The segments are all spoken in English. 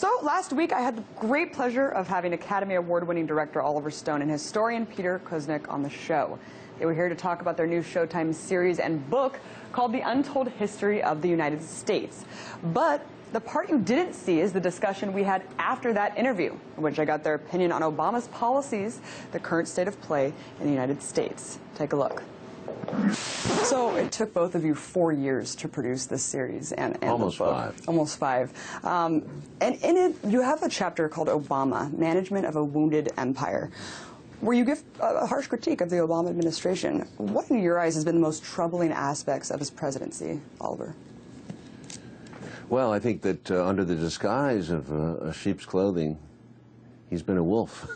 So last week I had the great pleasure of having Academy Award-winning director Oliver Stone and historian Peter Kuznick on the show. They were here to talk about their new Showtime series and book called The Untold History of the United States. But the part you didn't see is the discussion we had after that interview, in which I got their opinion on Obama's policies, the current state of play in the United States. Take a look. So it took both of you 4 years to produce this series and almost the book. 5. Almost 5. And in it, you have a chapter called Obama, Management of a Wounded Empire, where you give a harsh critique of the Obama administration. What, in your eyes, has been the most troubling aspects of his presidency, Oliver? Well, I think that under the disguise of sheep's clothing, he's been a wolf.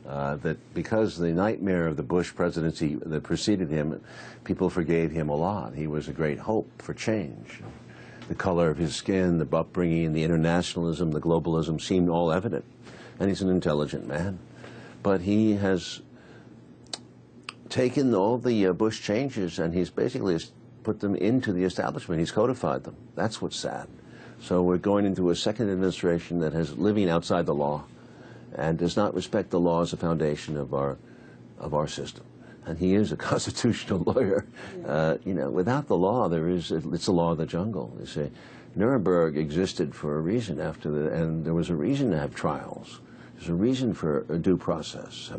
That because the nightmare of the Bush presidency that preceded him, people forgave him a lot. He was a great hope for change. The color of his skin, the upbringing, the internationalism, the globalism seemed all evident. And he's an intelligent man. But he has taken all the Bush changes and he's basically put them into the establishment. He's codified them. That's what's sad. So we're going into a second administration that is living outside the law and does not respect the law as a foundation of our system. And he is a constitutional lawyer. You know, without the law, it's the law of the jungle. You see, Nuremberg existed for a reason and there was a reason to have trials. There's a reason for a due process,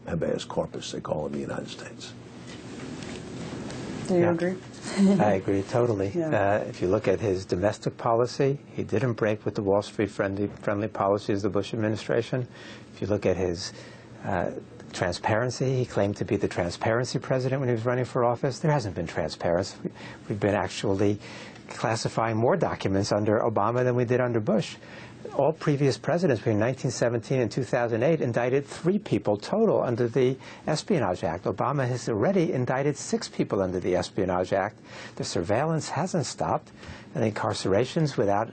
habeas corpus, they call it in the United States. Do you agree? I agree totally. Yeah. If you look at his domestic policy, he didn't break with the Wall Street friendly policies of the Bush administration. If you look at his transparency, he claimed to be the transparency president when he was running for office. There hasn't been transparency. We've been actually classifying more documents under Obama than we did under Bush. All previous presidents between 1917 and 2008 indicted 3 people total under the Espionage Act. Obama has already indicted 6 people under the Espionage Act. The surveillance hasn't stopped, and the incarcerations without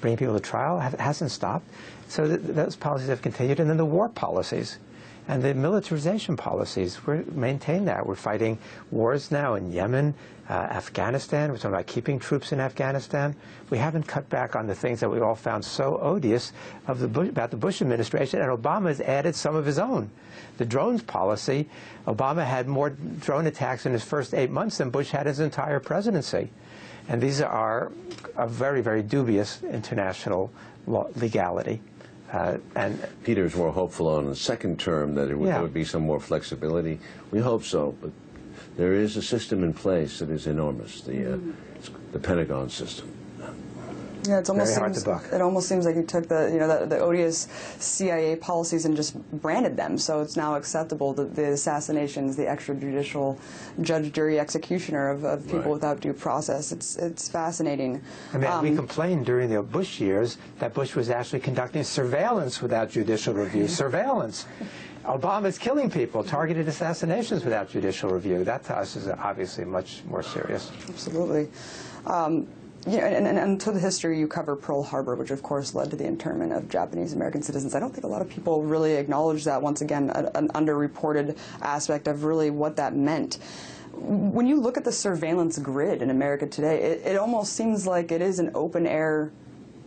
bringing people to trial hasn't stopped. So those policies have continued. And then the war policies and the militarization policies, we maintain that. We're fighting wars now in Yemen, Afghanistan. We're talking about keeping troops in Afghanistan. We haven't cut back on the things that we all found so odious about the Bush administration, and Obama has added some of his own. The drones policy, Obama had more drone attacks in his first 8 months than Bush had his entire presidency. And these are a very, very dubious international legality. And Peter's more hopeful on the second term that there would be some more flexibility. We hope so, but there is a system in place that is enormous, the Pentagon system. Yeah, it almost seems like you took the odious CIA policies and just branded them, so it's now acceptable that the assassinations, the extrajudicial judge, jury, executioner of people without due process. It's fascinating. I mean, we complained during the Bush years that Bush was actually conducting surveillance without judicial review. Surveillance. Obama's killing people, targeted assassinations without judicial review. That to us is obviously much more serious. Absolutely. Yeah, and to the history, you cover Pearl Harbor, which of course led to the internment of Japanese American citizens. I don't think a lot of people really acknowledge that, once again, an underreported aspect of really what that meant. When you look at the surveillance grid in America today, it almost seems like it is an open-air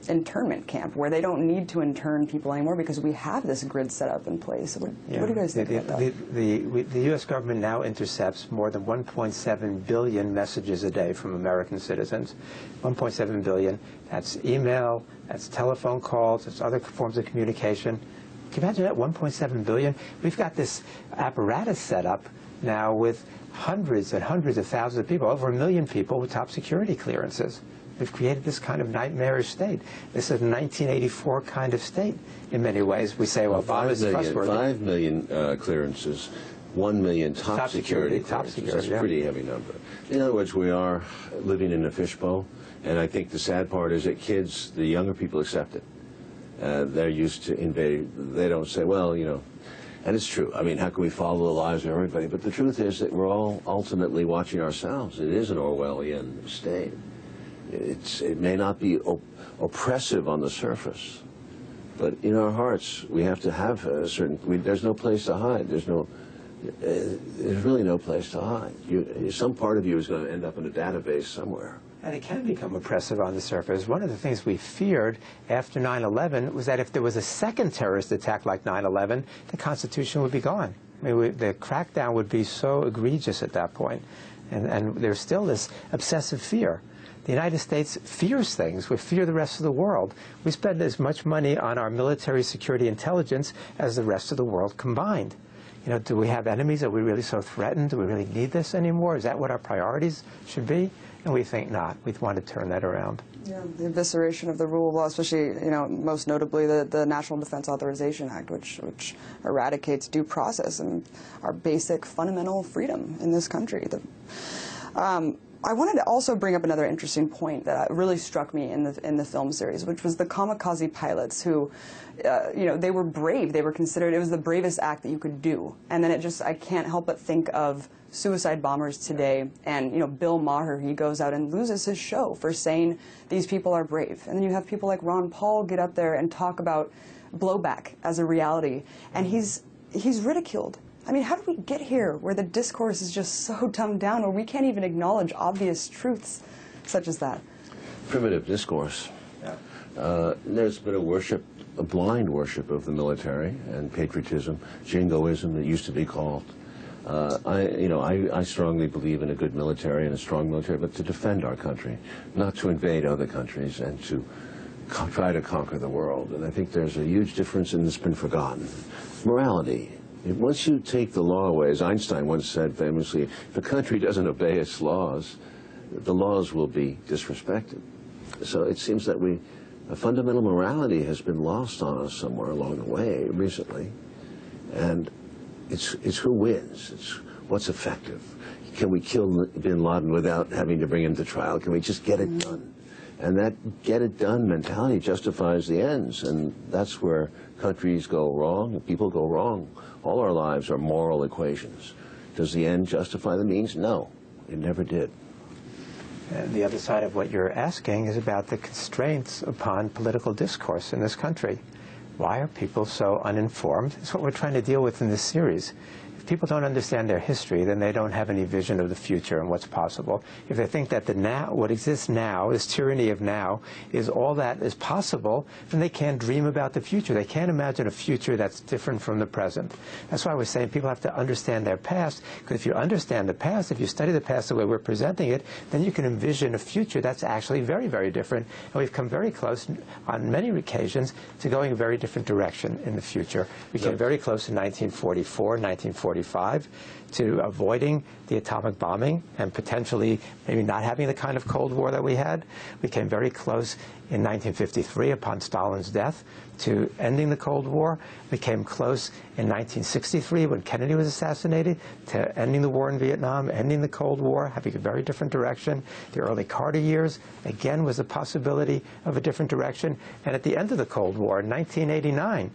internment camp where they don't need to intern people anymore because we have this grid set up in place. What do you guys think about that? The U.S. government now intercepts more than 1.7 billion messages a day from American citizens. 1.7 billion. That's email, that's telephone calls, that's other forms of communication. Can you imagine that, 1.7 billion? We've got this apparatus set up now with hundreds and hundreds of thousands of people, over 1 million people with top security clearances. We've created this kind of nightmarish state. This is a 1984 kind of state in many ways. We say, well, Obama's trustworthy. 5 million clearances, 1 million top security clearances. That's a pretty heavy number. In other words, we are living in a fishbowl, and I think the sad part is that kids, the younger people, accept it. They're used to invading. They don't say, well, you know, and it's true. I mean, how can we follow the lives of everybody? But the truth is that we're all ultimately watching ourselves. It is an Orwellian state. It may not be oppressive on the surface, but in our hearts we have to have a certain. There's no place to hide. There's really no place to hide. Some part of you is going to end up in a database somewhere. And it can become oppressive on the surface. One of the things we feared after 9/11 was that if there was a second terrorist attack like 9/11, the Constitution would be gone. I mean, the crackdown would be so egregious at that point. And there's still this obsessive fear. The United States fears things. We fear the rest of the world. We spend as much money on our military security intelligence as the rest of the world combined. You know, do we have enemies? Are we really so threatened? Do we really need this anymore? Is that what our priorities should be? And we think not. We want to turn that around. Yeah, the evisceration of the rule of law, especially, you know, most notably the National Defense Authorization Act, which eradicates due process and our basic fundamental freedom in this country. I wanted to also bring up another interesting point that really struck me in the film series, which was the kamikaze pilots who, you know, they were brave. They were considered, it was the bravest act that you could do. And then I can't help but think of suicide bombers today, and, you know, Bill Maher, he goes out and loses his show for saying these people are brave. And then you have people like Ron Paul get up there and talk about blowback as a reality, and he's ridiculed. I mean, how did we get here where the discourse is just so dumbed down, where we can't even acknowledge obvious truths such as that? Primitive discourse. Yeah. There's been a blind worship of the military and patriotism, jingoism, it used to be called. I strongly believe in a good military and a strong military, but to defend our country, not to invade other countries and to try to conquer the world. And I think there's a huge difference, and it's been forgotten. Morality. Once you take the law away, as Einstein once said famously, if a country doesn't obey its laws, the laws will be disrespected. So it seems that a fundamental morality has been lost on us somewhere along the way recently. And it's who wins. It's what's effective. Can we kill bin Laden without having to bring him to trial? Can we just get it done? And that get-it-done mentality justifies the ends, and that's where countries go wrong, and people go wrong. All our lives are moral equations. Does the end justify the means? No, it never did. And the other side of what you're asking is about the constraints upon political discourse in this country. Why are people so uninformed? It's what we're trying to deal with in this series. If people don't understand their history, then they don't have any vision of the future and what's possible. If they think that what exists now, this tyranny of now, is all that is possible, then they can't dream about the future. They can't imagine a future that's different from the present. That's why we're saying people have to understand their past, because if you understand the past, if you study the past the way we're presenting it, then you can envision a future that's actually very, very different. And we've come very close on many occasions to going a very different direction in the future. We came very close in 1944, 1945. To avoiding the atomic bombing and potentially maybe not having the kind of Cold War that we had. We came very close in 1953 upon Stalin's death to ending the Cold War. We came close in 1963 when Kennedy was assassinated to ending the war in Vietnam, ending the Cold War, having a very different direction. The early Carter years, again, was a possibility of a different direction. And at the end of the Cold War in 1989,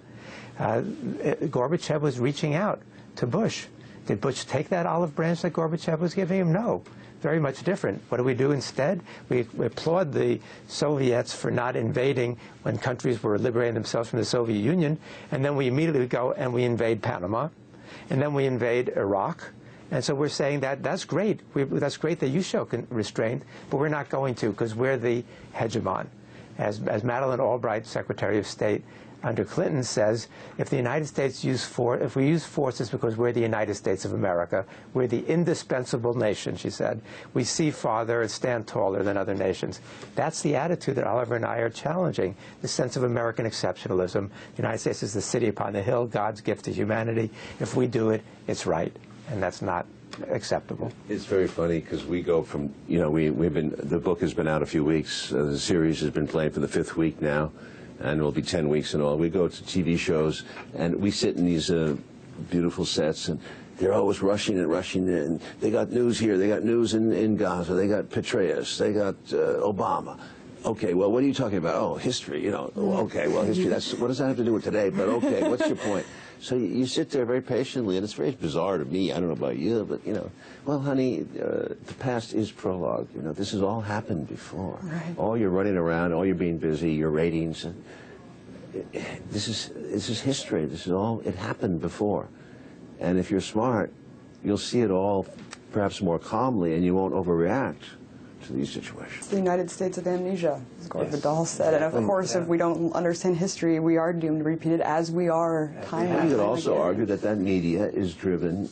Gorbachev was reaching out to Bush. Did Bush take that olive branch that Gorbachev was giving him? No. Very much different. What do we do instead? We applaud the Soviets for not invading when countries were liberating themselves from the Soviet Union, and then we immediately go and we invade Panama, and then we invade Iraq. And so we're saying that that's great. That's great that you show restraint, but we're not going to, because we're the hegemon. As Madeleine Albright, Secretary of State under Clinton, says, if the United States if we use force, it's because we're the United States of America. We're the indispensable nation, she said. We see farther and stand taller than other nations. That's the attitude that Oliver and I are challenging, the sense of American exceptionalism. The United States is the city upon the hill, God's gift to humanity. If we do it, it's right, and that's not acceptable. It's very funny because we go from, you know, the book has been out a few weeks. The series has been playing for the 5th week now, and will be 10 weeks in all. We go to TV shows, and we sit in these beautiful sets, and they're always rushing in. They got news here, they got news in Gaza, they got Petraeus, they got Obama. Okay, well, what are you talking about? Oh, history, you know. Okay, well, history, what does that have to do with today? But okay, what's your point? So you sit there very patiently, and it's very bizarre to me. I don't know about you, but, you know, well, honey, the past is prologue. You know, this has all happened before. Right. All you're running around, all you're being busy, your ratings. And this is history. This is all, it happened before. And if you're smart, you'll see it all perhaps more calmly, and you won't overreact to these situations. It's the United States of amnesia, as Gore Vidal said. And of course, if we don't understand history, we are doomed to repeat it as we are time and time You could also again. argue that media is driven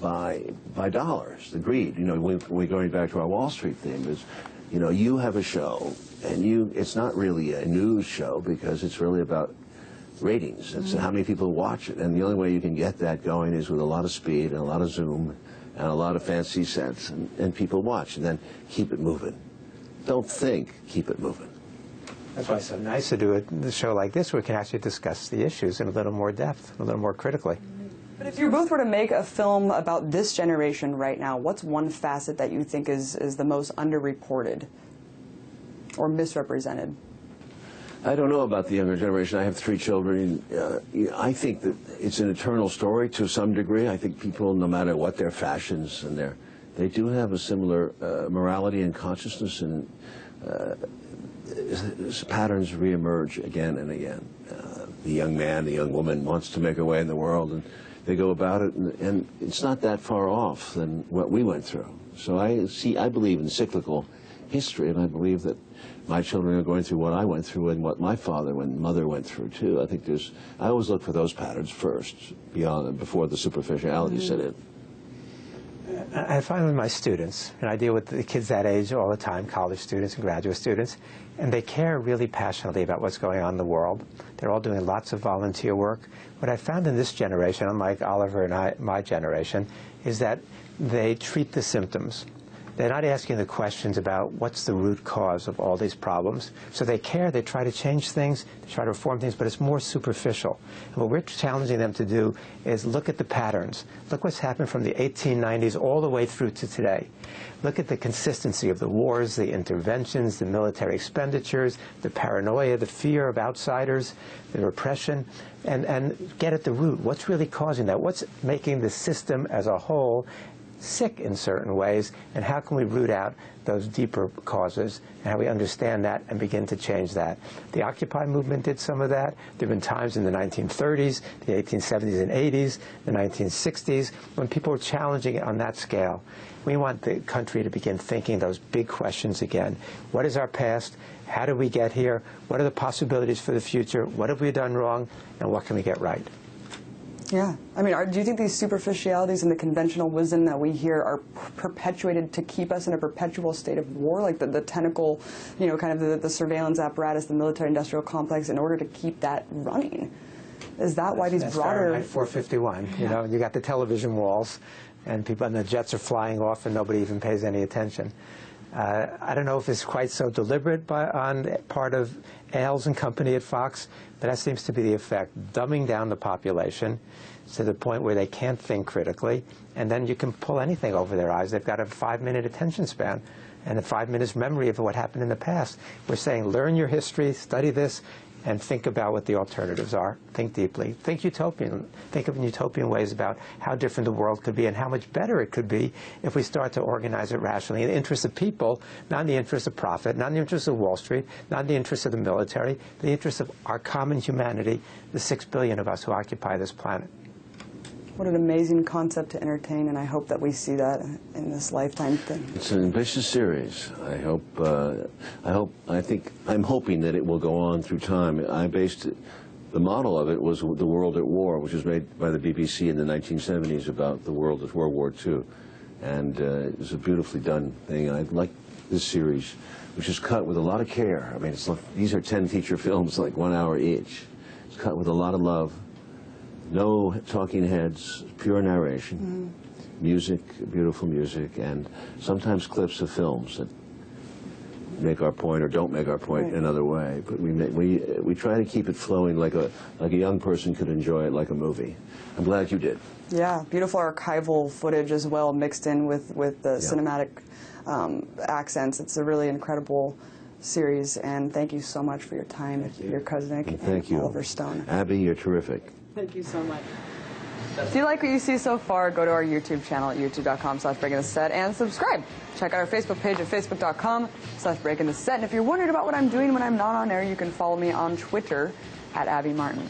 by dollars, the greed. You know, we're going back to our Wall Street theme. Is, you know, you have a show, and it's not really a news show because it's really about ratings. It's how many people watch it, and the only way you can get that going is with a lot of speed and a lot of zoom and a lot of fancy sets, and people watch, and then keep it moving. Don't think, keep it moving. That's why it's so nice to do a show like this where we can actually discuss the issues in a little more depth, a little more critically. But if you both were to make a film about this generation right now, what's one facet that you think is the most underreported or misrepresented? I don't know about the younger generation. I have 3 children. I think that it's an eternal story to some degree. I think people, no matter what their fashions and they do have a similar morality and consciousness, and patterns reemerge again and again. The young man, the young woman wants to make a way in the world, and they go about it, and it's not that far off than what we went through. So I believe in cyclical history, and I believe that my children are going through what I went through and what my father and mother went through too. I think I always look for those patterns first, before the superficiality set in. I find with my students, and I deal with the kids that age all the time, college students and graduate students, and they care really passionately about what's going on in the world. They're all doing lots of volunteer work. What I found in this generation, unlike Oliver and my generation, is that they treat the symptoms. They're not asking the questions about what's the root cause of all these problems. So they care, they try to change things, they try to reform things, but it's more superficial. And what we're challenging them to do is look at the patterns. Look what's happened from the 1890s all the way through to today. Look at the consistency of the wars, the interventions, the military expenditures, the paranoia, the fear of outsiders, the repression, and get at the root. What's really causing that? What's making the system as a whole sick in certain ways, and how can we root out those deeper causes, and how we understand that and begin to change that. The Occupy movement did some of that. There have been times in the 1930s, the 1870s and 80s, the 1960s, when people were challenging it on that scale. We want the country to begin thinking those big questions again. What is our past? How did we get here? What are the possibilities for the future? What have we done wrong? And what can we get right? Yeah. I mean, do you think these superficialities and the conventional wisdom that we hear are perpetuated to keep us in a perpetual state of war, like the tentacle, you know, kind of the surveillance apparatus, the military-industrial complex, in order to keep that running? Is that why these broader... Fahrenheit 451, you know, you got the television walls, and people, and the jets are flying off, and nobody even pays any attention. I don't know if it's quite so deliberate on part of Ailes and company at Fox, but that seems to be the effect, dumbing down the population to the point where they can't think critically, and then you can pull anything over their eyes. They've got a 5-minute attention span and a 5 minutes memory of what happened in the past. We're saying learn your history, study this, and think about what the alternatives are. Think deeply. Think utopian. Think of utopian ways about how different the world could be and how much better it could be if we start to organize it rationally in the interest of people, not in the interest of profit, not in the interest of Wall Street, not in the interest of the military, but the interest of our common humanity, the 6 billion of us who occupy this planet. What an amazing concept to entertain, and I hope that we see that in this lifetime thing. It's an ambitious series. I'm hoping that it will go on through time. The model of it was The World at War, which was made by the BBC in the 1970s about the world as World War II. And it was a beautifully done thing. I like this series, which is cut with a lot of care. I mean, these are 10 feature films, like 1 hour each. It's cut with a lot of love. No talking heads, pure narration, music, beautiful music, and sometimes clips of films that make our point or don't make our point another way. But we try to keep it flowing like a young person could enjoy it like a movie. I'm glad you did. Yeah, beautiful archival footage as well, mixed in with the cinematic accents. It's a really incredible series, and thank you so much for your time, Peter Kuznick and Oliver Stone. Abby, you're terrific. Thank you so much. If you like what you see so far, go to our YouTube channel at youtube.com/breakingtheset and subscribe. Check out our Facebook page at facebook.com/breakingtheset. And if you're wondering about what I'm doing when I'm not on air, you can follow me on Twitter at Abby Martin.